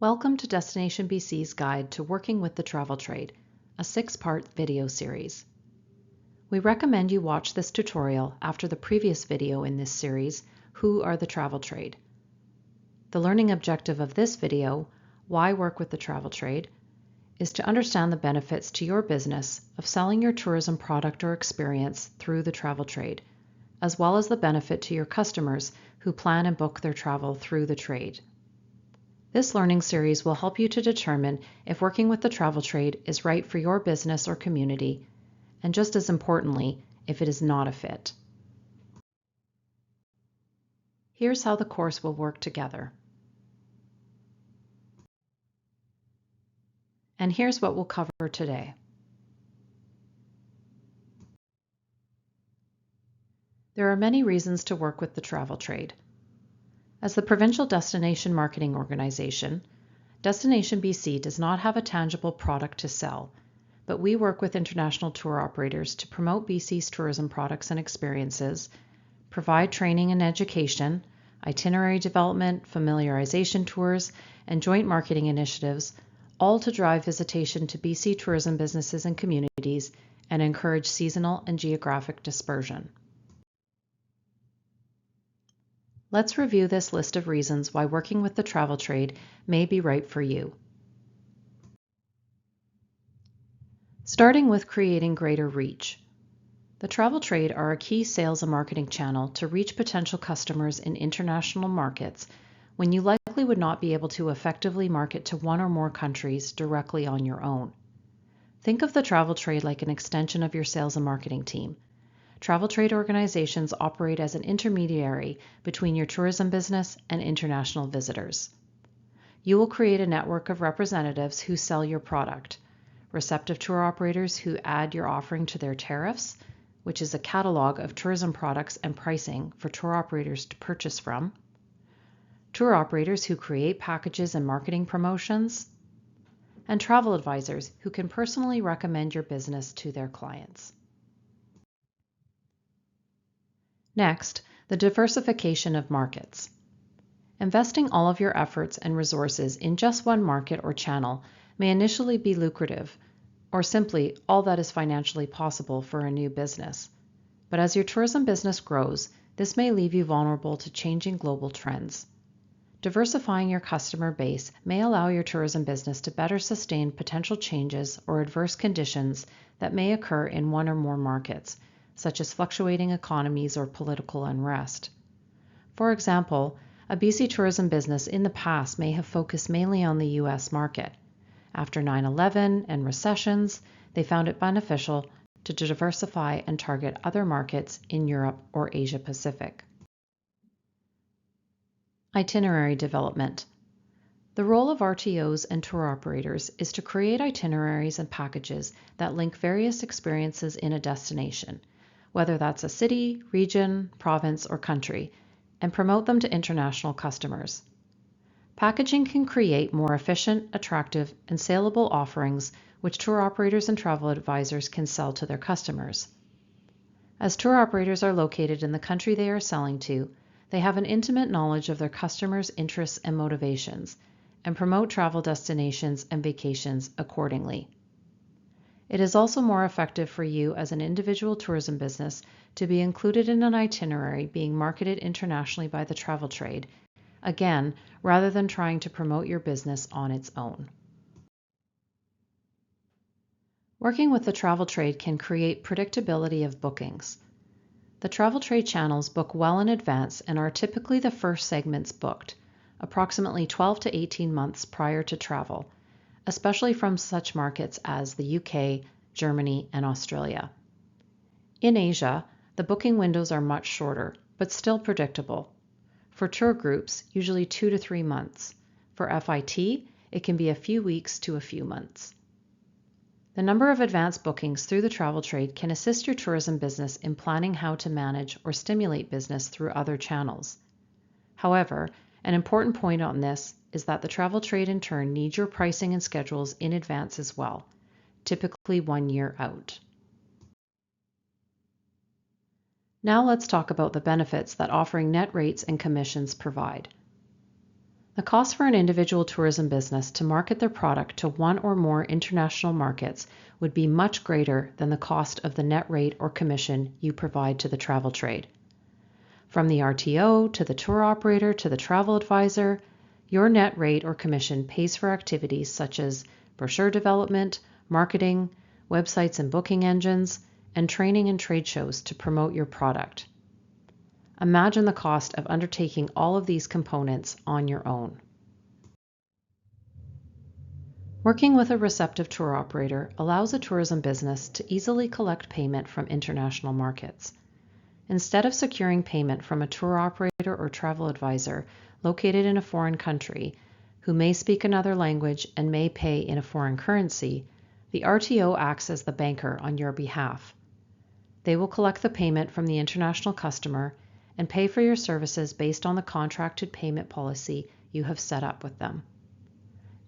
Welcome to Destination BC's Guide to Working with the Travel Trade, a 6-part video series. We recommend you watch this tutorial after the previous video in this series, Who are the Travel Trade? The learning objective of this video, Why Work with the Travel Trade, is to understand the benefits to your business of selling your tourism product or experience through the travel trade, as well as the benefit to your customers who plan and book their travel through the trade. This learning series will help you to determine if working with the travel trade is right for your business or community, and just as importantly, if it is not a fit. Here's how the course will work together. And here's what we'll cover today. There are many reasons to work with the travel trade. As the provincial destination marketing organization, Destination BC does not have a tangible product to sell, but we work with international tour operators to promote BC's tourism products and experiences, provide training and education, itinerary development, familiarization tours, and joint marketing initiatives, all to drive visitation to BC tourism businesses and communities and encourage seasonal and geographic dispersion. Let's review this list of reasons why working with the travel trade may be right for you. Starting with creating greater reach. The travel trade are a key sales and marketing channel to reach potential customers in international markets when you likely would not be able to effectively market to one or more countries directly on your own. Think of the travel trade like an extension of your sales and marketing team. Travel trade organizations operate as an intermediary between your tourism business and international visitors. You will create a network of representatives who sell your product, receptive tour operators who add your offering to their tariffs, which is a catalog of tourism products and pricing for tour operators to purchase from, tour operators who create packages and marketing promotions, and travel advisors who can personally recommend your business to their clients. Next, the diversification of markets. Investing all of your efforts and resources in just one market or channel may initially be lucrative, or simply all that is financially possible for a new business. But as your tourism business grows, this may leave you vulnerable to changing global trends. Diversifying your customer base may allow your tourism business to better sustain potential changes or adverse conditions that may occur in one or more markets, such as fluctuating economies or political unrest. For example, a BC tourism business in the past may have focused mainly on the US market. After 9/11 and recessions, they found it beneficial to diversify and target other markets in Europe or Asia Pacific. Itinerary development. The role of RTOs and tour operators is to create itineraries and packages that link various experiences in a destination, whether that's a city, region, province, or country, and promote them to international customers. Packaging can create more efficient, attractive, and saleable offerings which tour operators and travel advisors can sell to their customers. As tour operators are located in the country they are selling to, they have an intimate knowledge of their customers' interests and motivations, and promote travel destinations and vacations accordingly. It is also more effective for you as an individual tourism business to be included in an itinerary being marketed internationally by the travel trade, again, rather than trying to promote your business on its own. Working with the travel trade can create predictability of bookings. The travel trade channels book well in advance and are typically the first segments booked, approximately 12 to 18 months prior to travel, especially from such markets as the UK, Germany, and Australia. In Asia, the booking windows are much shorter, but still predictable. For tour groups, usually 2 to 3 months. For FIT, it can be a few weeks to a few months. The number of advance bookings through the travel trade can assist your tourism business in planning how to manage or stimulate business through other channels. However, an important point on this is that the travel trade in turn needs your pricing and schedules in advance as well, typically 1 year out. Now let's talk about the benefits that offering net rates and commissions provide. The cost for an individual tourism business to market their product to one or more international markets would be much greater than the cost of the net rate or commission you provide to the travel trade. From the RTO to the tour operator to the travel advisor, your net rate or commission pays for activities such as brochure development, marketing, websites and booking engines, and training and trade shows to promote your product. Imagine the cost of undertaking all of these components on your own. Working with a receptive tour operator allows a tourism business to easily collect payment from international markets. Instead of securing payment from a tour operator or travel advisor located in a foreign country, who may speak another language and may pay in a foreign currency, the RTO acts as the banker on your behalf. They will collect the payment from the international customer and pay for your services based on the contracted payment policy you have set up with them.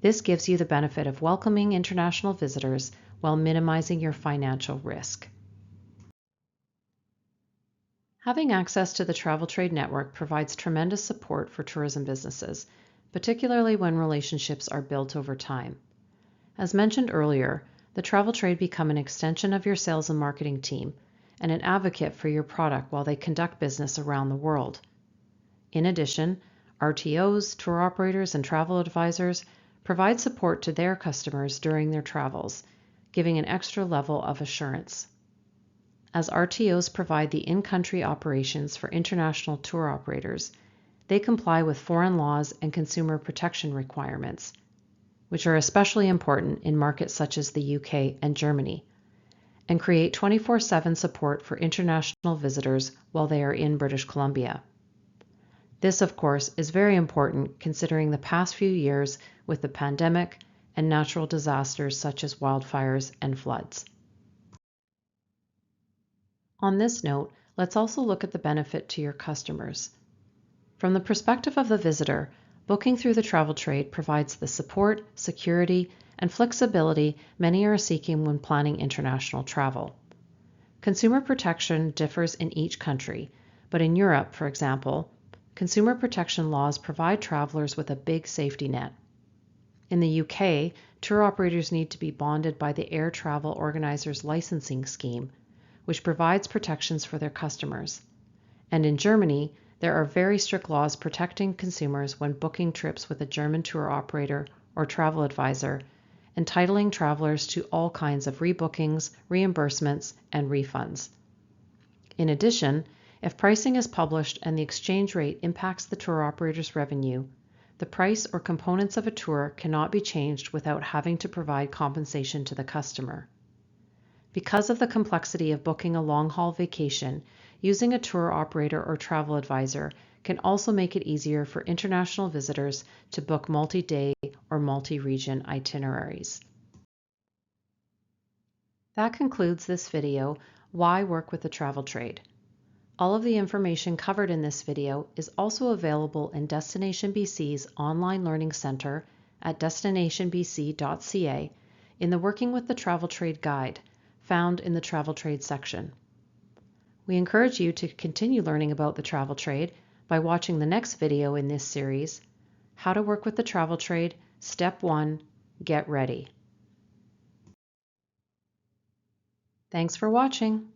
This gives you the benefit of welcoming international visitors while minimizing your financial risk. Having access to the travel trade network provides tremendous support for tourism businesses, particularly when relationships are built over time. As mentioned earlier, the travel trade become an extension of your sales and marketing team and an advocate for your product while they conduct business around the world. In addition, RTOs, tour operators, and travel advisors provide support to their customers during their travels, giving an extra level of assurance. As RTOs provide the in-country operations for international tour operators, they comply with foreign laws and consumer protection requirements, which are especially important in markets such as the UK and Germany, and create 24/7 support for international visitors while they are in British Columbia. This, of course, is very important considering the past few years with the pandemic and natural disasters such as wildfires and floods. On this note, let's also look at the benefit to your customers. From the perspective of the visitor, booking through the travel trade provides the support, security, and flexibility many are seeking when planning international travel. Consumer protection differs in each country, but in Europe, for example, consumer protection laws provide travelers with a big safety net. In the UK, tour operators need to be bonded by the Air Travel Organisers Licensing Scheme, which provides protections for their customers. And in Germany, there are very strict laws protecting consumers when booking trips with a German tour operator or travel advisor, entitling travelers to all kinds of rebookings, reimbursements, and refunds. In addition, if pricing is published and the exchange rate impacts the tour operator's revenue, the price or components of a tour cannot be changed without having to provide compensation to the customer. Because of the complexity of booking a long-haul vacation, using a tour operator or travel advisor can also make it easier for international visitors to book multi-day or multi-region itineraries. That concludes this video, Why Work with the Travel Trade. All of the information covered in this video is also available in Destination BC's online learning center at destinationbc.ca in the Working with the Travel Trade Guide, found in the Travel Trade section. We encourage you to continue learning about the travel trade by watching the next video in this series, How to Work with the Travel Trade, Step 1, Get Ready. Thanks for watching.